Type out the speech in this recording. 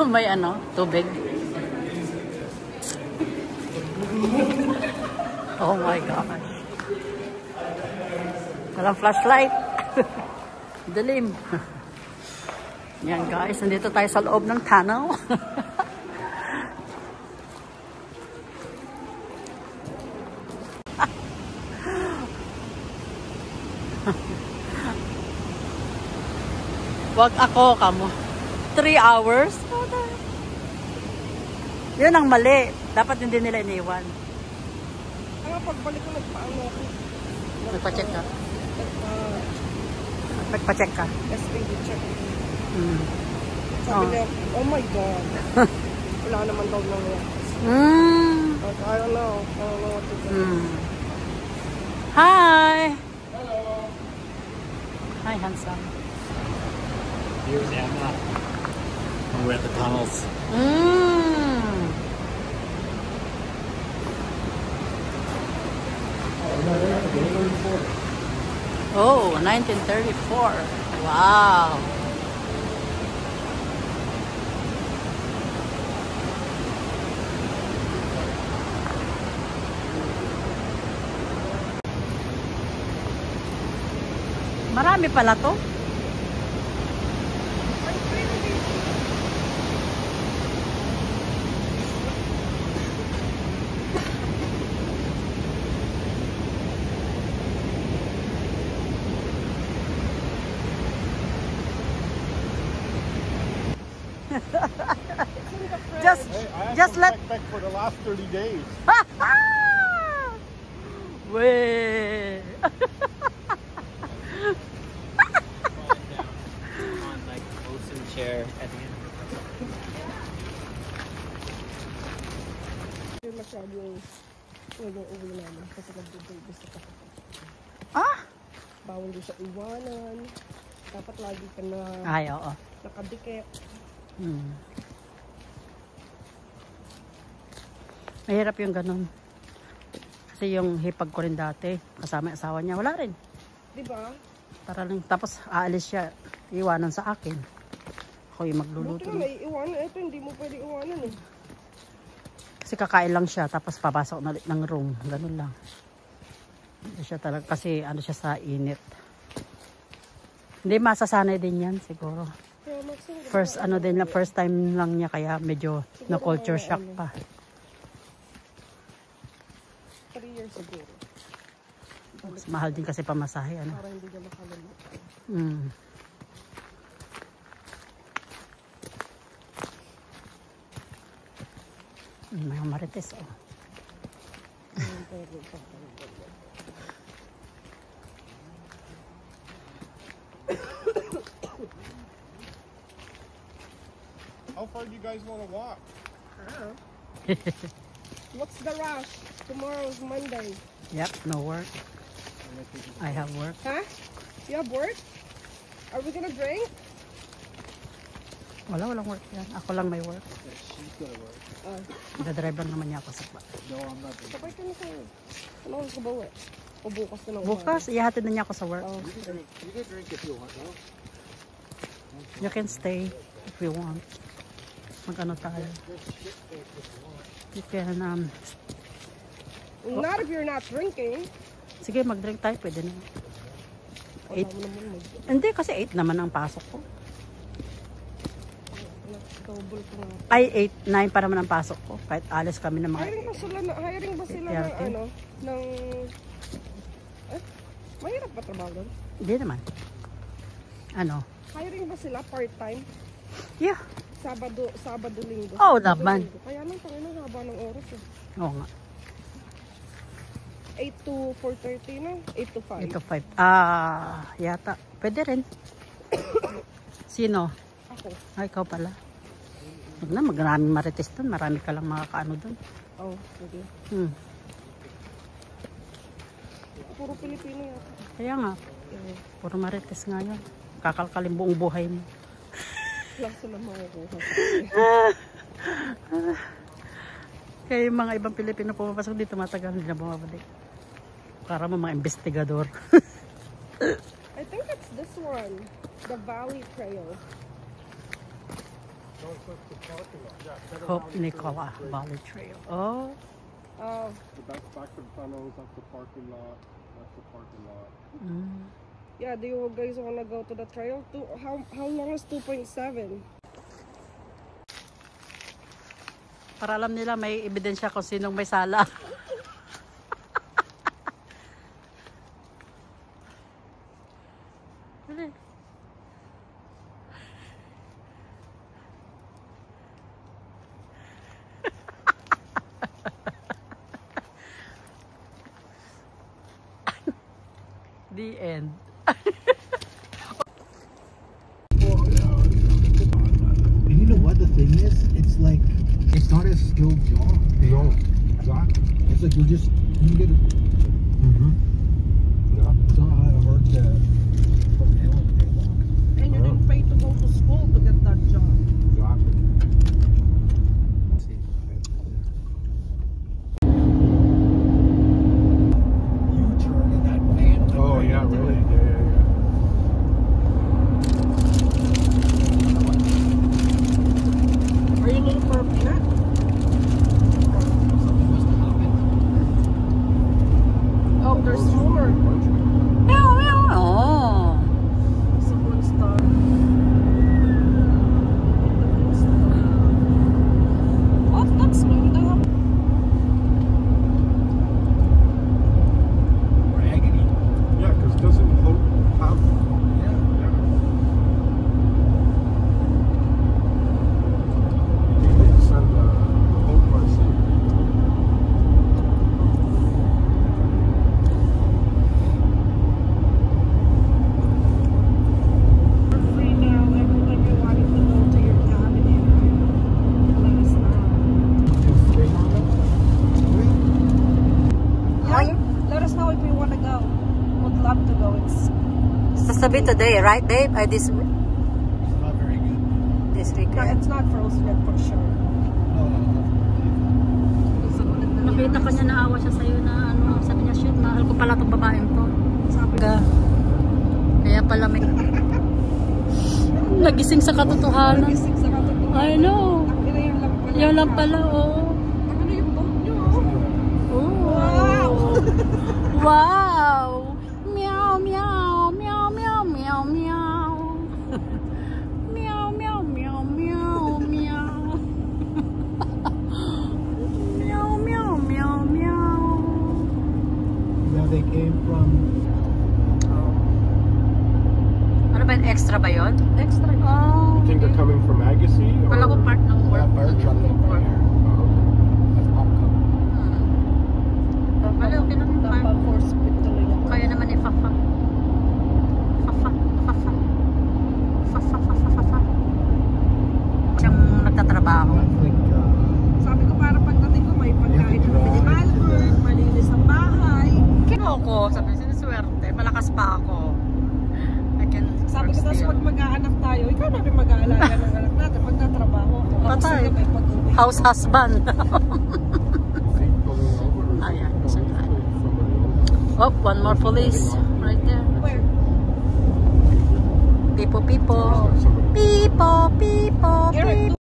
May ano, tubig. Oh my gosh. Walang flashlight. Dilim. Yan guys, nandito tayo sa loob ng tunnel. Wag ako, kamo. 3 hours? Yun ang mali. Dapat hindi nila iniwan. Pagbalik ko nagpaano ako. Nagpa-check ka? Nagpa-check ka? SPD check. Oh. Sabi niya, oh my God. Wala naman daw nang yan. Like, I don't know what to do. Hi! Hello! Hi, handsome. Here's Emma. We're at the tunnels. Oh, 1934. Wow. Marami pala to. Just let back for the last 30 days. Way. On like ocean chair at the end. Hindi masyado yung uwi namin kasi nag-baby sa kapatid. Ah? Bawal din siya iwanan. Dapat lagi ka na Ay, oo. nakadikit. Mahirap yung ganun. Kasi yung hipag ko rin dati, kasama yung asawa niya, wala rin. Diba? Para lang, tapos aalis siya, iwanan sa akin. Ako yung magluluto. Buti na may iwanan. Ito hindi mo pwede iwanan eh. Kasi kakain lang siya, tapos papasok na ulit ng room. Ganun lang. Hindi siya talaga, kasi ano siya sa init. Hindi masasanay din yan siguro. First time lang niya, kaya medyo na culture shock pa. 3 years siguro. Mas mahal din kasi pamasahe, ano. Para hindi niya makalimutan. Mga marites, oh. How far do you guys want to walk? What's the rush? Tomorrow's Monday. Yep, no work. I have work. Huh? You have work? Are we gonna drink? Walang work yan. Ako lang may work. She's gonna work. Dadrive lang naman niya ako sa No, I'm not. Sabay ka na sa'yo. Ano ako sa bawi? O bukas na lang. bukas, ihatid na niya ako sa work. Oh, You can drink if you want, no? You can stay if you want. Mag-ano tayo. You can, not if you're not drinking. sige, mag-drink tayo. Pwede na. Wala mo naman Hindi, kasi 8 naman ang pasok ko. double ko nga. Ay, 8, 9 pa naman ang pasok ko. Kahit alis kami ng mga... Hiring ba sila ng ano? Ng... mahirap ba trabaho doon? Hindi naman. Ano? Hiring ba sila part-time? Yeah. Sabado, linggo. Oo naman. Kaya nang tangin haba ng oras eh. Oo nga. 8 to 4:30 na? 8 to 5? 8 to 5. Yata. Pwede rin. Sino? Ako. Ay, ikaw pala. Huwag na, maraming marites doon. Marami ka lang makakaano doon. Oh, pwede. Puro Pilipino yata. Kaya nga. Puro marites nga yun. Kakalkalin buong buhay mo. Lang sila makukuha. Kaya yung mga ibang Pilipino pumapasok dito, matagal hindi na bumabalik. Para mo mga investigador. I think it's this one. The Valley Trail. No, it's like the parking lot. Yeah, head Hope around the Nicola Valley Trail. Oh. Oh, So that's back to the tunnels, that's the parking lot, that's the parking lot. Mm. yeah. Do you guys wanna go to the trail? How long is 2.7? Para alam nila may ebidensya kung sinong may sala. Dali. The end. And you know what the thing is? It's like, it's not a skilled job. No, exactly. It's like you get it. Yeah. So I heard that from Ellen Paylock. And you didn't pay to go to school to get that job. Exactly. You turn in that van. Oh, yeah, really? Yeah. Are you looking for a peanut? Oh, there's Homer. Meow, meow. Oh. Someone star. Oh, that's new. They have Raggedy. Yeah, because doesn't Hope have... Yeah. Yeah. You need to send Hope my seat. free now. Every time you wanted to go to your cabinet, let us know. Yeah, let us know if you want to go. Would love to go. It's Supposed to be today, right, babe? It's not very good. This no, weekend. it's not frozen yet for sure. No. Nakita ko niya, naawa siya sa'yo na ano, sabi niya, shit, mahal ko pala itong babaeng to. Sabi ko, Kaya pala may... Nagising sa katotohanan. nagising sa katotohanan. I know. Ang ina, yan lang pala. Yan lang pala, oh. Ang ina yung boat nyo. Oh. Wow! Wow! Meow, meow, meow, meow, meow, meow. Meow, meow, meow, meow, meow. Meow, meow, meow, meow. Now they came from. Ano ba yun? Extra ba yun? Extra. Oh. You think they're coming from Agassiz? Or... Wala ko part ng work. Fire truck over here. That's popcorn. Wala, okay lang. Dapat force fit tuloy ako. Kaya naman ifafa. Fafa, fafa. Fafa, fafa, fafa. Siyang nagtatrabaho. That's like. Sabi ko para pagdating ko may pagkain na kami ni Albert, malinis ang bahay. Kino ko, sabi siniswerte, malakas pa ako. I can Sabi ko work tapos still. pag mag-aanak tayo, ikaw na rin mag-aalaga ng anak natin, magtatrabaho ako. Patay. Tapos may pag-uwi. House husband. Think pulling over? Or Ayan, no, isa he's na. with somebody else. Oh, one more police. Right there. Where? People, people. Somebody People, people, Eric, people.